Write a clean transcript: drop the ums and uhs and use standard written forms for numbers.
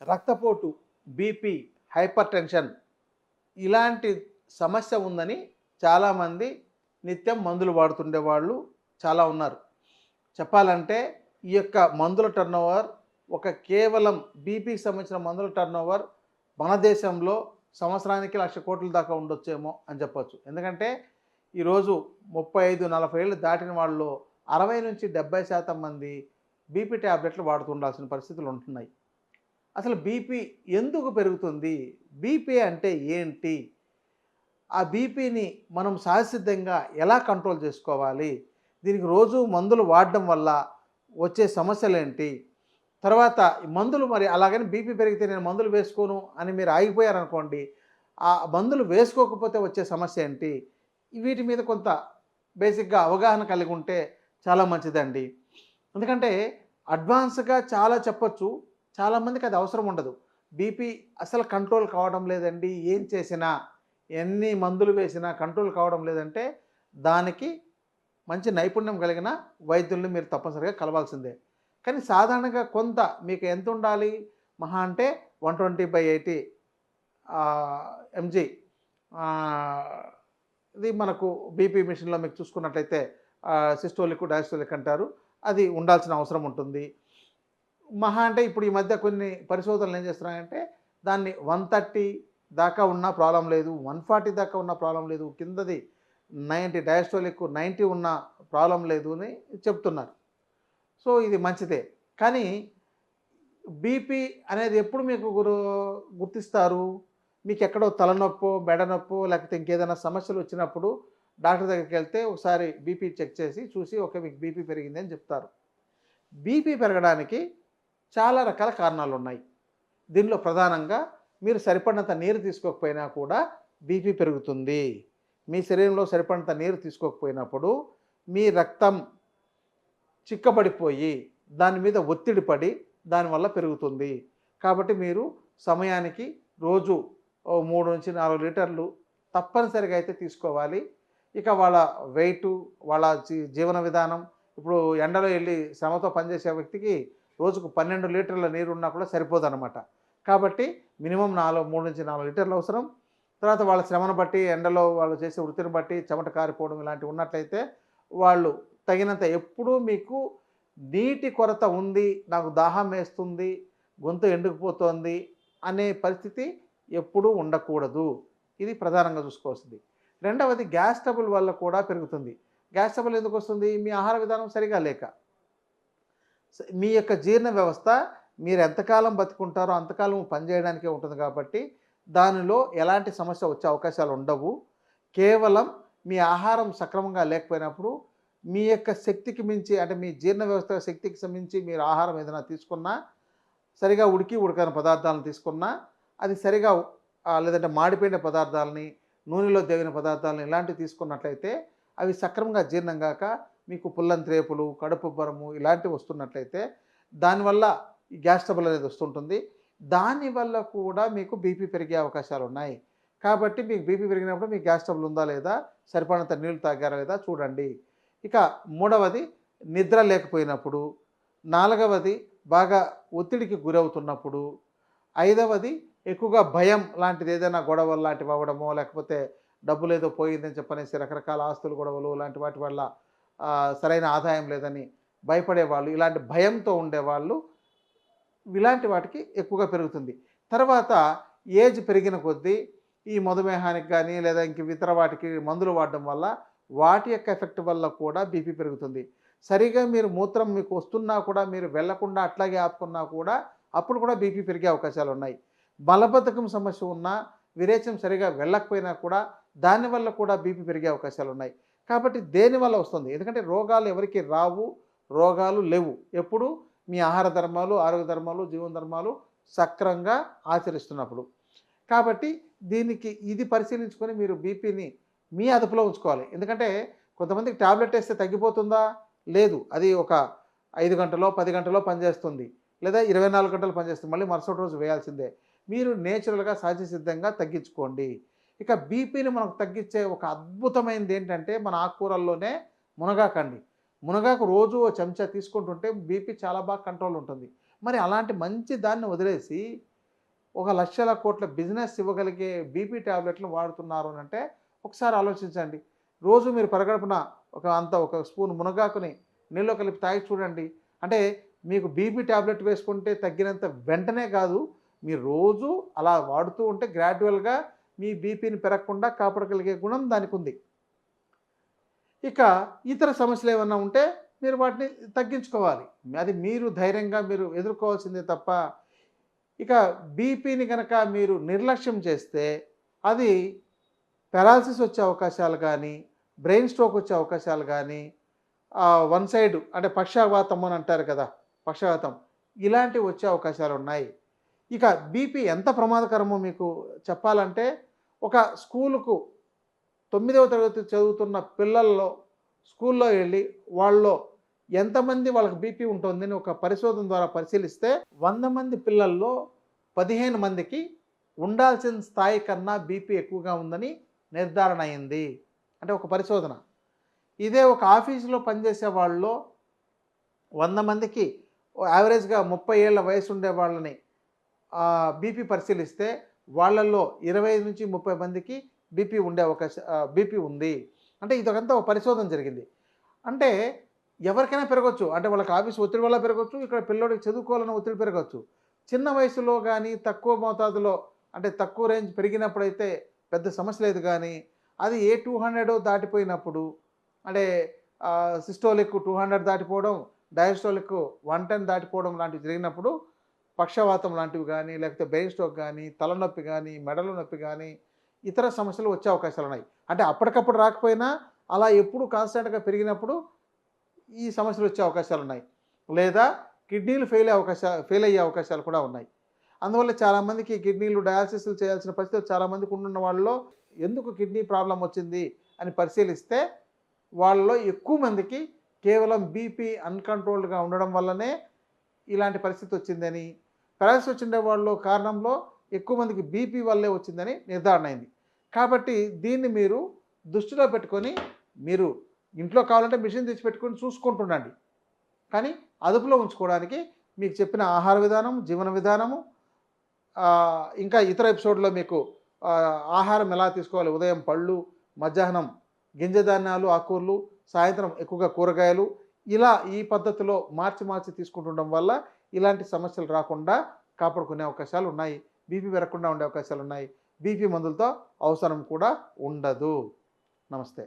రక్తపోటు, BP, hyper tension ఇలాంటి సమస్య ఉందని చాలామంది నిత్యం మందులు వాడుతుండేవాళ్ళు చాలా ఉన్నారు. చెప్పాలంటే ఈ యొక్క మందుల టర్నోవర్ కేవలం బీపీకి సంబంధించిన మందుల టర్నోవర్ మన దేశంలో సంవత్సరానికి 1,00,00,000,000 దాకా ఉండొచ్చేమో అని చెప్పొచ్చు. ఎందుకంటే ఈరోజు 35-40 ఏళ్ళు దాటిన వాళ్ళలో 60-70% మంది బీపీ టాబ్లెట్లు వాడుతుండాల్సిన పరిస్థితులు ఉంటున్నాయి. అసలు బీపీ ఎందుకు పెరుగుతుంది? బీపీ అంటే ఏంటి? ఆ బీపీని మనం సహజసిద్ధంగా ఎలా కంట్రోల్ చేసుకోవాలి? దీనికి రోజు మందులు వాడడం వల్ల వచ్చే సమస్యలేంటి? తర్వాత ఈ మందులు మరి అలాగని బీపీ పెరిగితే నేను మందులు వేసుకోను అని మీరు ఆగిపోయారనుకోండి, ఆ మందులు వేసుకోకపోతే వచ్చే సమస్య ఏంటి? వీటి మీద కొంత బేసిక్‌గా అవగాహన కలిగి ఉంటే చాలా మంచిదండి. ఎందుకంటే అడ్వాన్స్‌గా చాలా చెప్పొచ్చు. చాలామందికి అది అవసరం ఉండదు. బీపీ అసలు కంట్రోల్ కావడం లేదండి. ఏం చేసినా, ఎన్ని మందులు వేసినా కంట్రోల్ కావడం లేదంటే, దానికి మంచి నైపుణ్యం కలిగిన వైద్యుల్ని మీరు తప్పనిసరిగా కలవాల్సిందే. కానీ సాధారణంగా కొంత మీకు ఎంత ఉండాలి? మహా అంటే 120/80 ఎంజీ ఇది మనకు బీపీ మిషన్‌లో మీకు చూసుకున్నట్లయితే సిస్టోలిక్, డయాస్టోలిక్ అంటారు. అది ఉండాల్సిన అవసరం ఉంటుంది. మహా అంటే ఇప్పుడు ఈ మధ్య కొన్ని పరిశోధనలు ఏం చేస్తున్నాయంటే దాన్ని 130 దాకా ఉన్నా ప్రాబ్లమ్ లేదు, 140 దాకా ఉన్న ప్రాబ్లమ్ లేదు, కిందది 90 డయాస్టోలిక్ 90 ఉన్న ప్రాబ్లమ్ లేదు అని చెప్తున్నారు. సో ఇది మంచిదే. కానీ బీపీ అనేది ఎప్పుడు మీకు గుర్తిస్తారు? మీకెక్కడో తలనొప్పో, మెడ నొప్పో లేకపోతే ఇంకేదైనా సమస్యలు వచ్చినప్పుడు డాక్టర్ దగ్గరికెళ్తే ఒకసారి బీపీ చెక్ చేసి చూసి ఓకే మీకు బీపీ పెరిగింది అని చెప్తారు. బీపీ పెరగడానికి చాలా రకాల కారణాలున్నాయి. దీనిలో ప్రధానంగా మీరు సరిపడినంత నీరు తీసుకోకపోయినా కూడా బీపీ పెరుగుతుంది. మీ శరీరంలో సరిపడినంత నీరు తీసుకోకపోయినప్పుడు మీ రక్తం చిక్కబడిపోయి దాని మీద ఒత్తిడి పడి దానివల్ల పెరుగుతుంది. కాబట్టి మీరు సమయానికి రోజు 3-4 లీటర్లు తప్పనిసరిగా అయితే తీసుకోవాలి. ఇక వాళ్ళ వెయిటు, వాళ్ళ జీవన విధానం, ఇప్పుడు ఎండలో వెళ్ళి శ్రమతో పనిచేసే వ్యక్తికి రోజుకు 12 లీటర్ల నీరున్నా కూడా సరిపోదనమాట. కాబట్టి మినిమమ్ 3-4 లీటర్లు అవసరం. తర్వాత వాళ్ళ శ్రమను బట్టి, ఎండలో వాళ్ళు చేసే వృత్తిని బట్టి చెమట కారిపోవడం ఇలాంటివి ఉన్నట్లయితే వాళ్ళు తగినంత ఎప్పుడూ మీకు నీటి కొరత ఉంది, నాకు దాహం వేస్తుంది, గొంతు ఎండుకుపోతోంది అనే పరిస్థితి ఎప్పుడూ ఉండకూడదు. ఇది ప్రధానంగా చూసుకోవాల్సింది. రెండవది గ్యాస్ ట్రబుల్ వల్ల కూడా పెరుగుతుంది. గ్యాస్ ట్రబుల్ ఎందుకు వస్తుంది? మీ ఆహార విధానం సరిగా లేక. మీ యొక్క జీర్ణ వ్యవస్థ మీరు ఎంతకాలం బతుకుంటారో అంతకాలం పనిచేయడానికే ఉంటుంది కాబట్టి దానిలో ఎలాంటి సమస్య వచ్చే అవకాశాలు ఉండవు. కేవలం మీ ఆహారం సక్రమంగా లేకపోయినప్పుడు మీ యొక్క శక్తికి మించి అంటే మీ జీర్ణ వ్యవస్థ శక్తికి మించి మీరు ఆహారం ఏదైనా తీసుకున్నా, సరిగా ఉడకని పదార్థాలను తీసుకున్నా, అది సరిగా లేదంటే మాడిపోయిన పదార్థాలని, నూనెలో దేగిన పదార్థాలను ఇలాంటివి తీసుకున్నట్లయితే అవి సక్రమంగా జీర్ణం కాక మీకు పుల్లంత్రేపులు, కడుపుబ్బరము ఇలాంటివి వస్తున్నట్లయితే దానివల్ల ఈ గ్యాస్ ట్రబుల్ అనేది వస్తుంటుంది. దానివల్ల కూడా మీకు బీపీ పెరిగే అవకాశాలు ఉన్నాయి. కాబట్టి మీకు బీపీ పెరిగినప్పుడు మీకు గ్యాస్ ట్రబుల్ ఉందా లేదా, సరిపడినంత నీళ్లు తాగారా లేదా చూడండి. ఇక మూడవది నిద్ర లేకపోయినప్పుడు, నాలుగవది బాగా ఒత్తిడికి గురవుతున్నప్పుడు, ఐదవది ఎక్కువగా భయం లాంటిది ఏదైనా గొడవలు లాంటివి అవ్వడమో, లేకపోతే డబ్బులు ఏదో పోయిందని చెప్పనేసి రకరకాల ఆస్తుల గొడవలు లాంటి వాటి వల్ల సరైన ఆదాయం లేదని భయపడేవాళ్ళు, ఇలాంటి భయంతో ఉండేవాళ్ళు ఇలాంటి వాటికి ఎక్కువగా పెరుగుతుంది. తర్వాత ఏజ్ పెరిగిన కొద్దీ ఈ మధుమేహానికి కానీ లేదా ఇంక ఇతర వాటికి మందులు వాడడం వల్ల వాటి యొక్క ఎఫెక్ట్ వల్ల కూడా బీపీ పెరుగుతుంది. సరిగా మీరు మూత్రం మీకు వస్తున్నా కూడా మీరు వెళ్లకుండా అట్లాగే ఆపుకున్నా కూడా అప్పుడు కూడా బీపీ పెరిగే అవకాశాలు ఉన్నాయి. మలబద్ధకం సమస్య ఉన్నా, విరేచనం సరిగా వెళ్ళకపోయినా కూడా దానివల్ల కూడా బీపీ పెరిగే అవకాశాలు ఉన్నాయి. కాబట్టి దేనివల్ల వస్తుంది? ఎందుకంటే రోగాలు ఎవరికి రావు, రోగాలు లేవు. ఎప్పుడు మీ ఆహార ధర్మాలు, ఆరోగ్య ధర్మాలు, జీవన ధర్మాలు సక్రమంగా ఆచరిస్తున్నప్పుడు. కాబట్టి దీనికి ఇది పరిశీలించుకొని మీరు బీపీని మీ అదుపులో ఉంచుకోవాలి. ఎందుకంటే కొంతమందికి టాబ్లెట్ వేస్తే తగ్గిపోతుందా? లేదు. అది ఒక 5 గంటలో, 10 గంటలో పనిచేస్తుంది. లేదా 24 గంటలు పనిచేస్తుంది. మళ్ళీ మరుసటి రోజు వేయాల్సిందే. మీరు నేచురల్‌గా సహజసిద్ధంగా తగ్గించుకోండి. ఇక బీపీని మనకు తగ్గించే ఒక అద్భుతమైనది ఏంటంటే మన ఆకుకూరల్లోనే మునగాకండి. మునగాకు రోజు ఓ చెంచా తీసుకుంటుంటే బీపీ చాలా బాగా కంట్రోల్ ఉంటుంది. మరి అలాంటి మంచి దాన్ని వదిలేసి ఒక లక్షల కోట్ల బిజినెస్ ఇవ్వగలిగే బీపీ టాబ్లెట్లు వాడుతున్నారు అని అంటే ఒకసారి ఆలోచించండి. రోజు మీరు పరగడుపున ఒక స్పూన్ మునగాకుని నీళ్ళలో కలిపి తాగి చూడండి. అంటే మీకు బీపీ టాబ్లెట్ వేసుకుంటే తగ్గినంత వెంటనే కాదు, మీరు రోజు అలా వాడుతూ ఉంటే గ్రాడ్యువల్గా మీ బీపీని పెరగకుండా కాపాడగలిగే గుణం దానికి ఉంది. ఇక ఇతర సమస్యలు ఏమన్నా ఉంటే మీరు వాటిని తగ్గించుకోవాలి. అది మీరు ధైర్యంగా మీరు ఎదుర్కోవాల్సిందే తప్ప, ఇక బీపీని కనుక మీరు నిర్లక్ష్యం చేస్తే అది పెరాలసిస్ వచ్చే అవకాశాలు కానీ, బ్రెయిన్ స్ట్రోక్ వచ్చే అవకాశాలు కానీ, వన్ సైడ్ అంటే పక్షవాతం అని అంటారు కదా, పక్షవాతం ఇలాంటివి వచ్చే అవకాశాలు ఉన్నాయి. ఇక బీపీ ఎంత ప్రమాదకరమో మీకు చెప్పాలంటే, ఒక స్కూలుకు 9వ తరగతి చదువుతున్న పిల్లల్లో స్కూల్లో వెళ్ళి వాళ్ళలో ఎంతమంది వాళ్ళకి బీపీ ఉంటుందని ఒక పరిశోధన ద్వారా పరిశీలిస్తే 100 మంది పిల్లల్లో 15 మందికి ఉండాల్సిన స్థాయి కన్నా బీపీ ఎక్కువగా ఉందని నిర్ధారణ అయింది. అంటే ఒక పరిశోధన. ఇదే ఒక ఆఫీసులో పనిచేసే వాళ్ళలో 100 మందికి యావరేజ్గా 30 ఏళ్ల వయసు ఉండే వాళ్ళని బీపీ పరిశీలిస్తే వాళ్ళల్లో 25 నుంచి 30 మందికి బీపీ ఉండే బీపీ ఉంది. అంటే ఇదంతా ఒక పరిశోధన జరిగింది. అంటే ఎవరికైనా పెరగవచ్చు. అంటే వాళ్ళకి ఆఫీస్ ఒత్తిడి వల్ల పెరగవచ్చు, ఇక్కడ పిల్లోడికి చదువుకోవాలన్న ఒత్తిడి పెరగవచ్చు. చిన్న వయసులో కానీ తక్కువ మోతాదులో అంటే తక్కువ రేంజ్ పెరిగినప్పుడైతే పెద్ద సమస్య లేదు. కానీ అది ఏ 200 దాటిపోయినప్పుడు అంటే సిస్టోలిక్ 200 దాటిపోవడం, డయాస్టోలిక్ 110 దాటిపోవడం లాంటివి జరిగినప్పుడు పక్షవాతం లాంటివి కానీ, లేకపోతే బ్రెయిన్ స్ట్రోక్ కానీ, తలనొప్పి కానీ, మెడల నొప్పి కానీ, ఇతర సమస్యలు వచ్చే అవకాశాలు ఉన్నాయి. అంటే అప్పటికప్పుడు రాకపోయినా అలా ఎప్పుడు కాన్స్టెంట్గా పెరిగినప్పుడు ఈ సమస్యలు వచ్చే అవకాశాలు ఉన్నాయి. లేదా కిడ్నీలు ఫెయిల్ అయ్యే అవకాశాలు కూడా ఉన్నాయి. అందువల్ల చాలామందికి కిడ్నీలు డయాలసిస్లు చేయాల్సిన పరిస్థితి చాలామందికి ఉన్న వాళ్ళలో ఎందుకు కిడ్నీ ప్రాబ్లం వచ్చింది అని పరిశీలిస్తే వాళ్ళలో ఎక్కువ మందికి కేవలం బీపీ అన్కంట్రోల్డ్గా ఉండడం వల్లనే ఇలాంటి పరిస్థితి వచ్చిందని, పెరాలసిస్ వచ్చిండే వాళ్ళలో కారణంలో ఎక్కువ మందికి బీపీ వల్లే వచ్చిందని నిర్ధారణ అయింది. కాబట్టి దీన్ని మీరు దృష్టిలో పెట్టుకొని మీరు ఇంట్లో కావాలంటే మిషన్ తెచ్చిపెట్టుకొని చూసుకుంటుండండి. కానీ అదుపులో ఉంచుకోవడానికి మీకు చెప్పిన ఆహార విధానం, జీవన విధానము, ఇంకా ఇతర ఎపిసోడ్లో మీకు ఆహారం ఎలా తీసుకోవాలి, ఉదయం పళ్ళు, మధ్యాహ్నం గింజధాన్యాలు, ఆకుకూరలు, సాయంత్రం ఎక్కువగా కూరగాయలు, ఇలా ఈ పద్ధతిలో మార్చి తీసుకుంటుండడం వల్ల ఇలాంటి సమస్యలు రాకుండా కాపాడుకునే అవకాశాలు ఉన్నాయి. బీపీ పెరగకుండా ఉండే అవకాశాలు ఉన్నాయి. బీపీ మందులతో అవసరం కూడా ఉండదు. నమస్తే.